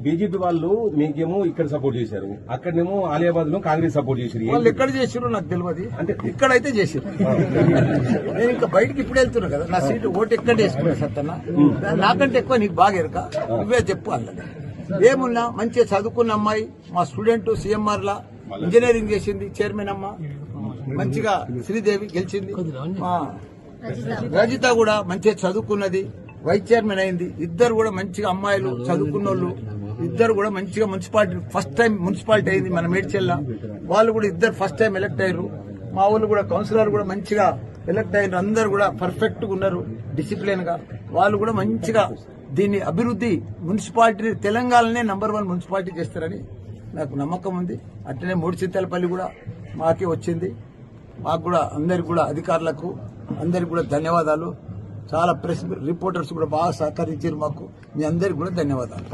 BJP వాళ్ళు మీకేమో ఇక్కడ సపోర్ట్ చేశారు, అక్కడనేమో ఆలియాబాద్ లో కాంగ్రెస్ సపోర్ట్ చేశారు. వాళ్ళు ఎక్కడ చేసిరో నాకు తెలియదు, అంటే ఇక్కడైతే చేసిరు. నేను ఇంకా బయటకి ఇప్పుడు వెళ్తున్నా కదా, నా సీటు ఓటు ఎక్కడ వేసుకున్నా సత్తన్న, నాకంటే ఎక్కువ నీకు బాగా ఎరక, నువ్వే చెప్పు అన్నది. ఏమున్నా మంచిగా చదువుకున్న అమ్మాయి, మా స్టూడెంట్ సిఎంఆర్ లా ఇంజనీరింగ్ చేసింది, చైర్మన్ అమ్మ, మంచిగా శ్రీదేవి గెలిచింది. మా రజిత కూడా మంచిగా చదువుకున్నది, వైస్ చైర్మన్ అయింది. ఇద్దరు కూడా మంచిగా అమ్మాయిలు చదువుకున్నోళ్ళు, ఇద్దరు కూడా మంచిగా మున్సిపాలిటీ ఫస్ట్ టైం మున్సిపాలిటీ అయింది మన మేడ్చెల్ల. వాళ్ళు కూడా ఇద్దరు ఫస్ట్ టైం ఎలక్ట్ అయ్యారు. మా వాళ్ళు కూడా కౌన్సిలర్ కూడా మంచిగా ఎలక్ట్ అయ్యారు. అందరు కూడా పర్ఫెక్ట్ గా ఉన్నారు, డిసిప్లిన్ గా. వాళ్ళు కూడా మంచిగా దీన్ని అభివృద్ధి మున్సిపాలిటీ తెలంగాణనే నంబర్ 1 మున్సిపాలిటీ చేస్తారని నాకు నమ్మకం ఉంది. అట్లనే మూడుచింతలపల్లి కూడా మాకే వచ్చింది. మాకు కూడా అందరికి కూడా అధికారులకు అందరికి కూడా ధన్యవాదాలు. చాలా ప్రెస్ రిపోర్టర్స్ కూడా బాగా సహకరించారు మాకు. మీ అందరికి కూడా ధన్యవాదాలు.